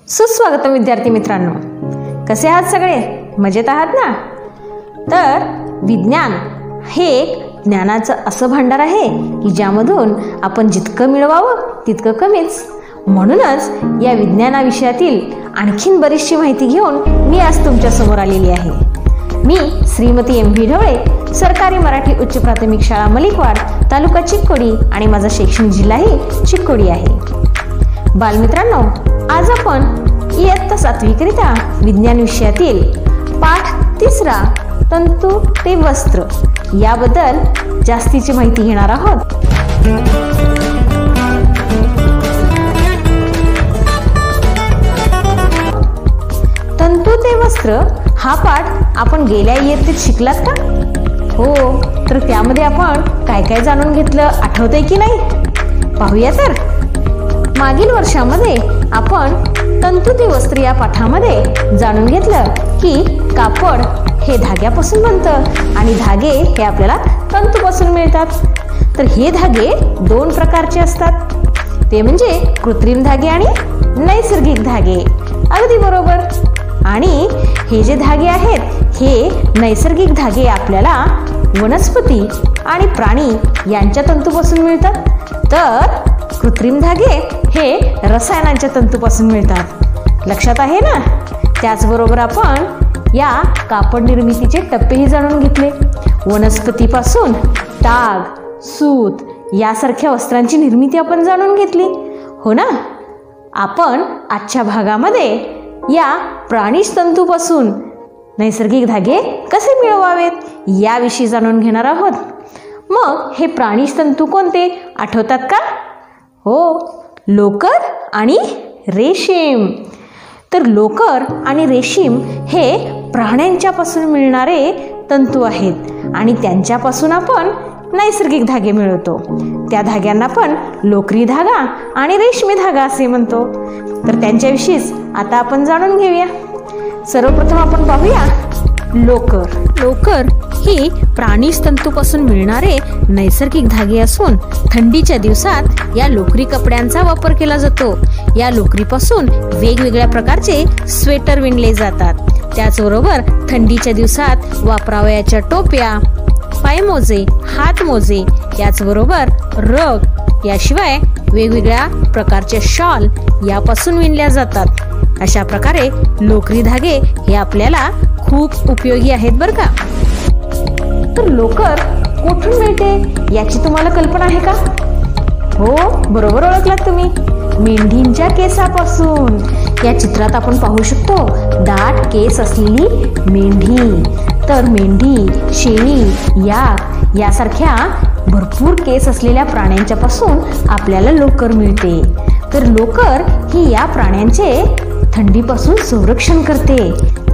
सुस्वागतम विद्यार्थी मित्रांनो, कसे आहात सगळे? मजेत आहात ना? तर विज्ञान हे एक ज्ञानाचं असं भांडार आहे की ज्यामधून आपण जितकं मिळवावं तितकं कमीच. म्हणूनच या विज्ञाना विषयातील आणखीन बरीचशी माहिती घेऊन मी आज तुमच्या समोर आलेली आहे. मी श्रीमती एम.व्ही. ढवळे, सरकारी मराठी उच्च प्राथमिक शाळा मलिकवाड, तालुका चिक्कोडी आणि माझा शैक्षणिक जिल्हाही चिक्कोडी आहे. बालमित्रांनो, आज आपण इयत्ता 7वी करिता विज्ञान विषयातील पाठ 3 तंतू ते वस्त्र याबद्दल जास्तीची माहिती घेणार आहोत. तंतू ते वस्त्र हा पाठ आपण गेल्या इयत्तेत शिकलात का? हो, तर त्यामध्ये आपण काय काय जाणून घेतलं आठवतंय की नाही? पाहूया तर. मागील वर्षामध्ये आपण तंतू ते वस्त्र या पाठामध्ये जाणून घेतलं की कापड हे धाग्यापासून बनतं आणि धागे हे आपल्याला तंतूपासून मिळतात. तर हे धागे 2 प्रकारचे असतात, ते म्हणजे कृत्रिम धागे आणि नैसर्गिक धागे. अगदी बरोबर. आणि हे जे धागे आहेत हे नैसर्गिक धागे आपल्याला वनस्पती आणि प्राणी यांच्या तंतूपासून मिळतात, तर कृत्रिम धागे हे रसायनांच्या तंतूपासून मिळतात. लक्षात आहे ना? त्याचबरोबर आपण या कापड निर्मितीचे टप्पेही जाणून घेतले. वनस्पतीपासून ताग, सूत यासारख्या वस्त्रांची निर्मिती आपण जाणून घेतली, हो ना? आपण आजच्या भागामध्ये या प्राणिज तंतूपासून नैसर्गिक धागे कसे मिळवावेत याविषयी जाणून घेणार आहोत. मग हे प्राणिज तंतू कोणते आठवतात का? हो, लोकर आणि रेशीम. तर लोकर आणि रेशीम हे प्राण्यांच्यापासून मिळणारे तंतू आहेत आणि त्यांच्यापासून आपण नैसर्गिक धागे मिळवतो. त्या धाग्यांना आपण लोकरी धागा आणि रेशमी धागा असे म्हणतो. तर त्यांच्याविषयीच आता आपण जाणून घेऊया. सर्वप्रथम आपण पाहूया लोकर. लोकर ही प्राणिज तंतूपासून मिळणारे नैसर्गिक धागे असून थंडीच्या दिवसात या लोकरी कपड्यांचा वापर केला जातो. या लोकरीपासून वेगवेगळ्या प्रकारचे स्वेटर विणले जातात. त्याचबरोबर थंडीच्या दिवसात वापरावयाच्या टोप्या, पायमोजे, हातमोजे, याचबरोबर रग, याशिवाय वेगवेगळ्या प्रकारचे शॉल यापासून विणल्या जातात. अशा प्रकारे लोकरी धागे हे आपल्याला खूप उपयोगी आहेत बरं का. तर लोकर कुठून मिळते याची तुम्हाला कल्पना आहे का? हो, बरोबर ओळखलात तुम्ही. मेंढींच्या केसापासून. या चित्रात आपण पाहू शकतो दाट केस असलेली मेंढी. तर मेंढी, शेळी, याक यासारख्या भरपूर केस असलेल्या प्राण्यांच्या पासून आपल्याला लोकर मिळते. तर लोकर ही या प्राण्यांचे थंडीपासून संरक्षण करते.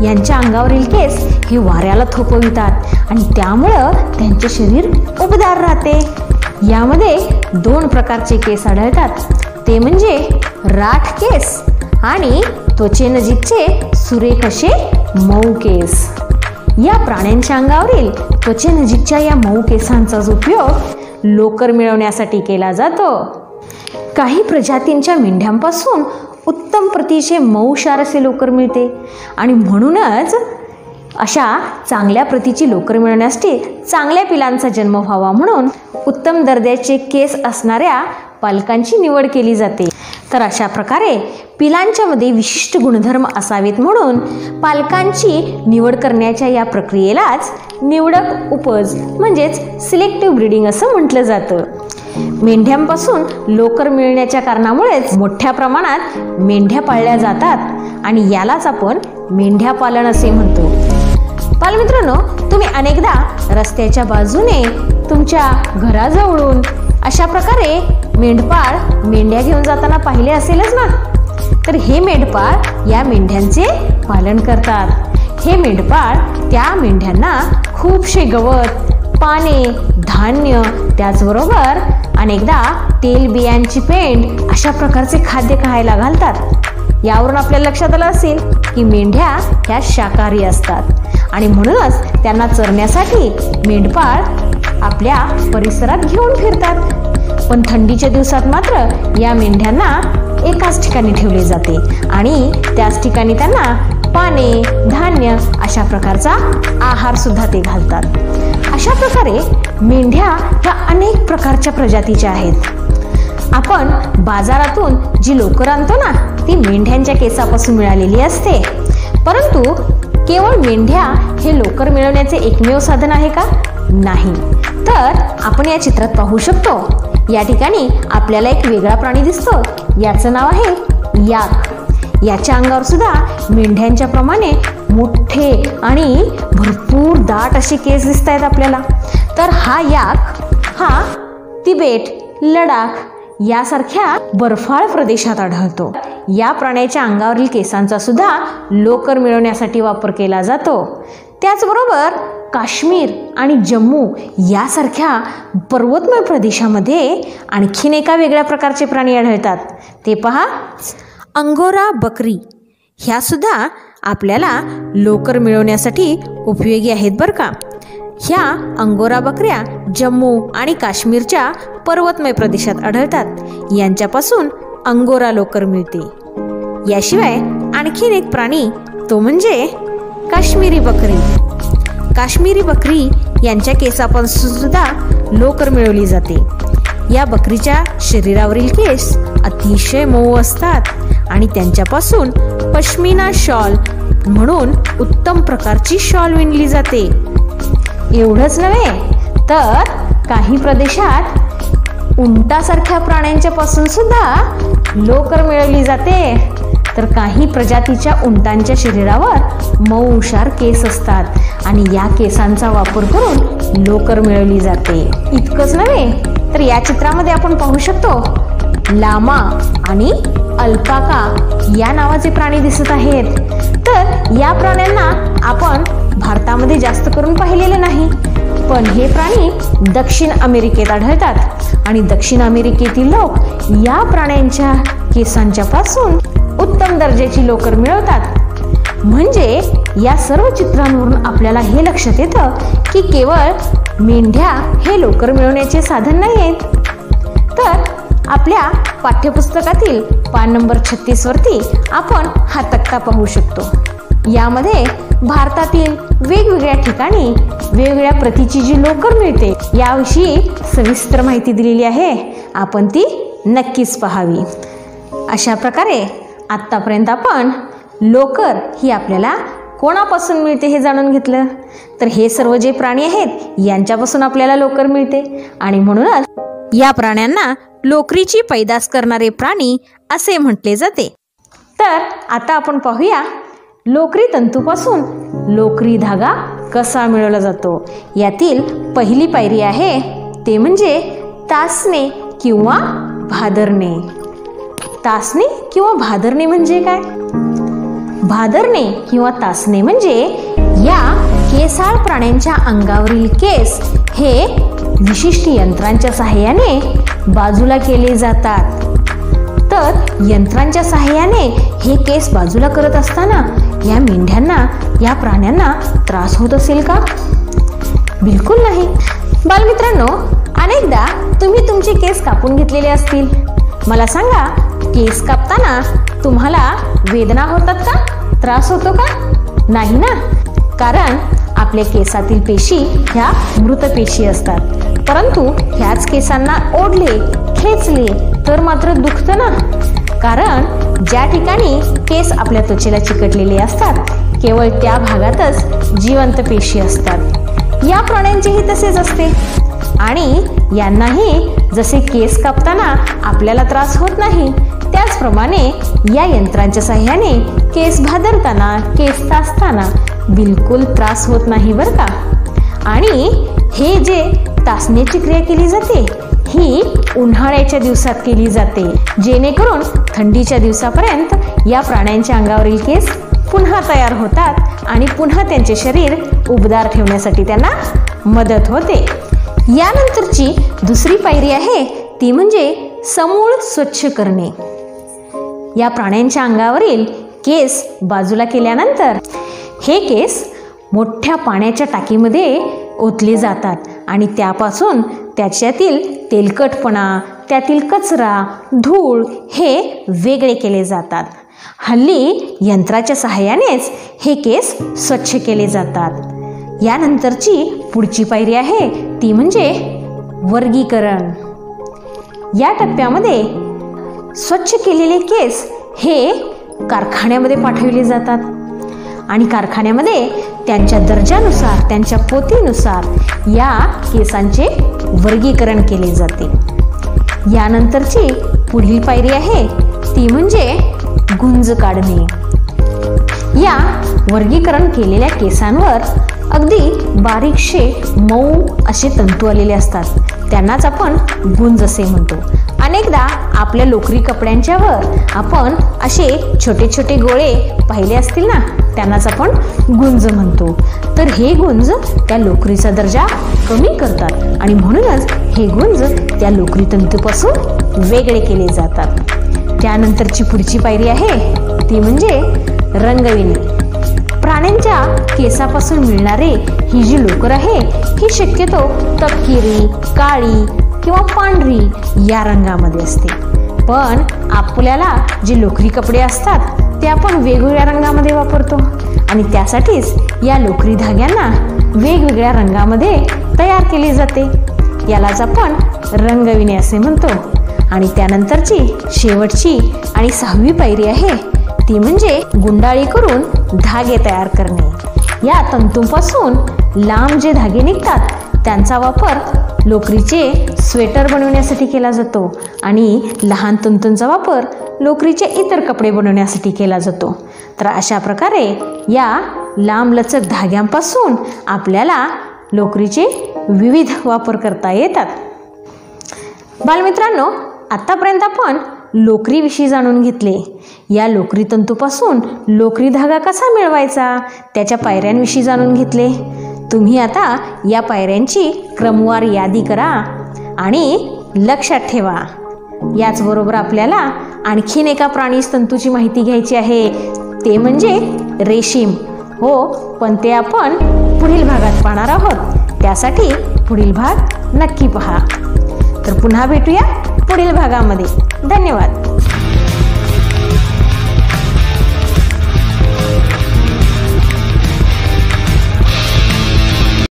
यांच्या अंगावरील केस हे वाऱ्याला थोपवितात आणि त्यामुळं त्यांचे शरीर उबदार राहते. यामध्ये 2 प्रकारचे केस आढळतात, ते म्हणजे राठ केस आणि त्वचेनजीकचे सुरेख असे मऊ केस. या प्राण्यांच्या अंगावरील त्वचेनजीकच्या या मऊ केसांचाच उपयोग लोकर मिळवण्यासाठी केला जातो. काही प्रजातींच्या मेंढ्यांपासून उत्तम प्रतीचे मऊशार असे लोकर मिळते आणि म्हणूनच अशा चांगल्या प्रतीची लोकर मिळवण्यासाठी चांगल्या पिलांचा जन्म व्हावा म्हणून उत्तम दर्जाचे केस असणाऱ्या पालकांची निवड केली जाते. तर अशा प्रकारे पिलांच्या मध्ये विशिष्ट गुणधर्म असावेत म्हणून पालकांची निवड करण्याच्या या प्रक्रियेलाच निवडक उपज म्हणजेच सिलेक्टिव्ह ब्रीडिंग असं म्हटलं जातं. मेंढ्यांपासून लोकर मिळण्याच्या कारणामुळेच मोठ्या प्रमाणात मेंढ्या पाळल्या जातात आणि यालाच आपण मेंढ्या पालन असे म्हणतो. बालमित्रांनो, तुम्ही अनेकदा रस्त्याच्या बाजूने तुमच्या घराजवळून अशा प्रकारे मेंढपाळ मेंढ्या घेऊन जाताना पाहिले असेलच ना? तर हे मेंढपाळ या मेंढ्यांचे पालन करतात. हे मेंढपाळ त्या मेंढ्यांना खूपशे गवत, पाने, धान्य, त्याचबरोबर अनेकदा तेल बियांची पेंड अशा प्रकारचे खाद्य खायला घालतात. यावरून आपल्या लक्षात आलं असेल की मेंढ्या ह्या शाकाहारी असतात आणि म्हणूनच त्यांना चरण्यासाठी मेंढपाळ आपल्या परिसरात घेऊन फिरतात. पण थंडीच्या दिवसात मात्र या मेंढ्यांना एकाच ठिकाणी ठेवले जाते आणि त्याच ठिकाणी त्यांना पाने, धान्य अशा प्रकारचा आहार सुद्धा ते घालतात. अशा प्रकारे मेंढ्या ह्या अनेक प्रकारच्या प्रजातीच्या आहेत. आपण बाजारातून जी लोकर आणतो ना, ती मेंढ्यांच्या केसापासून मिळालेली असते. परंतु केवळ मेंढ्या हे लोकर मिळवण्याचे एकमेव साधन आहे का? नाही. तर आपण या चित्रात पाहू शकतो, या ठिकाणी आपल्याला एक वेगळा प्राणी दिसतो. याचं नाव आहे याक. याच्या अंगावर सुद्धा मेंढ्यांच्या प्रमाणे मोठे आणि भरपूर दाट असे केस दिसत आहेत आपल्याला. तर हा याक हा तिबेट, लडाख यासारख्या बर्फाळ प्रदेशात आढळतो. या प्राण्याच्या अंगावरील केसांचा सुद्धा लोकर मिळवण्यासाठी वापर केला जातो. त्याचबरोबर काश्मीर आणि जम्मू यासारख्या पर्वतमय प्रदेशामध्ये आणखीन एका वेगळ्या प्रकारचे प्राणी आढळतात. ते पहा, अंगोरा बकरी. ह्या सुद्धा आपल्याला लोकर मिळवण्यासाठी उपयोगी आहेत बरं का. ह्या अंगोरा बकऱ्या जम्मू आणि काश्मीरच्या पर्वतमय प्रदेशात आढळतात. यांच्यापासून अंगोरा लोकर मिळते. याशिवाय आणखीन एक प्राणी, तो म्हणजे काश्मीरी बकरी. काश्मीरी बकरी यांच्या केसापासून सुद्धा लोकर मिळवली जाते. या बकरीच्या शरीरावरील केस अतिशय मऊ असतात आणि त्यांच्यापासून पश्मिना शॉल म्हणून उत्तम प्रकारची शॉल विणली जाते. एवढंच नव्हे, तर काही प्रदेशात उंटासारख्या प्राण्यांच्या पासून सुद्धा लोकर मिळवली जाते. तर काही प्रजातीच्या उंटांच्या शरीरावर मऊशार केस असतात आणि या केसांचा वापर करून लोकर मिळवली जाते. इतकंच नव्हे, तर या चित्रामध्ये आपण पाहू शकतो लामा आणि अल्पाका या नावाचे प्राणी दिसत आहेत. तर या प्राण्यांना आपण भारतामध्ये जास्त करून पाहिलेले नाही, पण हे प्राणी दक्षिण अमेरिकेत आढळतात आणि दक्षिण अमेरिकेतील लोक या प्राण्यांच्या केसांच्या पासून उत्तम दर्जाची लोकर मिळवतात. म्हणजे या सर्व चित्रांवरून आपल्याला हे लक्षात येतं की केवळ मेंढ्या हे लोकर मिळवण्याचे साधन नाही आहेत. तर आपल्या पाठ्यपुस्तकातील पान नंबर 36 वरती आपण हा तक्ता पाहू शकतो. यामध्ये भारतातील वेगवेगळ्या ठिकाणी वेगवेगळ्या प्रतीची जी लोकर मिळते याविषयी सविस्तर माहिती दिलेली आहे. आपण ती नक्कीच पाहावी. अशा प्रकारे आत्तापर्यंत आपण लोकर ही आपल्याला कोणापासून मिळते हे जाणून घेतलं. तर हे सर्व जे प्राणी आहेत यांच्यापासून आपल्याला लोकर मिळते आणि म्हणूनच या प्राण्यांना लोकरीची पैदास करणारे प्राणी असे म्हटले जाते. तर आता आपण पाहूया लोकरी तंतूपासून लोकरी धागा कसा मिळवला जातो. यातील पहिली पायरी आहे ते म्हणजे तासणे किंवा भादरणे. तासणे किंवा भादरणे म्हणजे काय? भादरणे किंवा तासणे म्हणजे या केसाळ प्राण्यांच्या अंगावरील केस हे विशिष्ट यंत्रांच्या सहाय्याने बाजूला केले जातात. तर यंत्रांच्या सहाय्याने हे केस बाजूला करत असताना या मेंढ्यांना, या प्राण्यांना त्रास होत असेल का? बिलकुल नाही. बालमित्रांनो, अनेकदा तुम्ही तुमचे केस कापून घेतलेले असतील. मला सांगा, केस कापताना तुम्हाला वेदना होतात का? त्रास होतो का? नाही ना. कारण आपल्या केसातील पेशी ह्या मृत पेशी असतात. परंतु ह्याच केसांना ओढले, खेचले तर मात्र दुखतं ना. कारण ज्या ठिकाणी केस आपल्या त्वचेला चिकटलेले असतात केवळ त्या भागातच जिवंत पेशी असतात. या प्राण्यांचेही तसेच असते आणि यांनाही जसे केस कापताना आपल्याला त्रास होत नाही, त्याचप्रमाणे या यंत्रांच्या साहाय्याने केस भादरताना, केस तासताना बिलकुल त्रास होत नाही बरं का. आणि हे जे तासण्याची क्रिया केली जाते ही उन्हाळ्याच्या दिवसात केली जाते, जेणेकरून थंडीच्या दिवसापर्यंत या प्राण्यांच्या अंगावरील केस पुन्हा तयार होतात आणि पुन्हा त्यांचे शरीर उबदार ठेवण्यासाठी त्यांना मदत होते. यानंतरची दुसरी पायरी आहे ती म्हणजे समूळ स्वच्छ करणे. या प्राण्यांच्या अंगावरील केस बाजूला केल्यानंतर हे केस मोठ्या पाण्याच्या टाकीमध्ये ओतले जातात आणि त्यापासून त्याच्यातील तेलकटपणा त्यातील कचरा, धूळ हे वेगळे केले जातात. हल्ली यंत्राच्या सहाय्यानेच हे केस स्वच्छ केले जातात. यानंतरची पुढची पायरी आहे ती म्हणजे वर्गीकरण. या टप्प्यामध्ये स्वच्छ केलेले केस हे कारखान्यामध्ये पाठविले जातात आणि कारखान्यामध्ये त्यांच्या दर्जानुसार, त्यांच्या पोतीनुसार या केसांचे वर्गीकरण केले जाते. यानंतरची पुढील पायरी आहे ती म्हणजे गुंज काढणे. या वर्गीकरण केलेल्या केसांवर अगदी बारीकशे मऊ असे तंतू आलेले असतात. त्यांनाच आपण गुंज असे म्हणतो. अनेकदा आपल्या लोकरी कपड्यांच्या वर आपण असे छोटे छोटे गोळे पाहिले असतील ना, त्यांनाच आपण गुंज म्हणतो. तर हे गुंज त्या लोकरीचा दर्जा कमी करतात आणि म्हणूनच हे गुंज त्या लोकरी तंतूपासून वेगळे केले जातात. त्यानंतरची पुढची पायरी आहे ती म्हणजे रंगविणे. प्राण्यांच्या केसापासून मिळणारे ही जी लोकर आहे ही शक्यतो तपकिरी, काळी किंवा पांढरी या रंगामध्ये असते. पण आपल्याला जे लोकरी कपडे असतात ते आपण वेगवेगळ्या रंगामध्ये वापरतो आणि त्यासाठीच या लोकरी धाग्यांना वेगवेगळ्या रंगामध्ये तयार केले जाते. यालाच आपण रंगविणे असे म्हणतो. आणि त्यानंतरची शेवटची आणि 6वी पायरी आहे ती म्हणजे गुंडाळी करून धागे तयार करणे. या तंतूंपासून लांब जे धागे निघतात त्यांचा वापर लोकरीचे स्वेटर बनवण्यासाठी केला जातो आणि लहान तंतूंचा वापर लोकरीचे इतर कपडे बनवण्यासाठी केला जातो. तर अशा प्रकारे या लांबलचक धाग्यांपासून आपल्याला लोकरीचे विविध वापर करता येतात. बालमित्रांनो, आतापर्यंत आपण लोकरीविषयी जाणून घेतले. या लोकरी तंतूपासून लोकरी धागा कसा मिळवायचा त्याच्या पायऱ्यांविषयी जाणून घेतले. तुम्ही आता या पायऱ्यांची क्रमवार यादी करा आणि लक्षात ठेवा. याचबरोबर आपल्याला आणखीन एका प्राणी तंतूची माहिती घ्यायची आहे, ते म्हणजे रेशीम. हो, पण ते आपण पुढील भागात पाहणार आहोत. त्यासाठी पुढील भाग नक्की पहा. तर पुन्हा भेटूया पुढील भागामध्ये. धन्यवाद.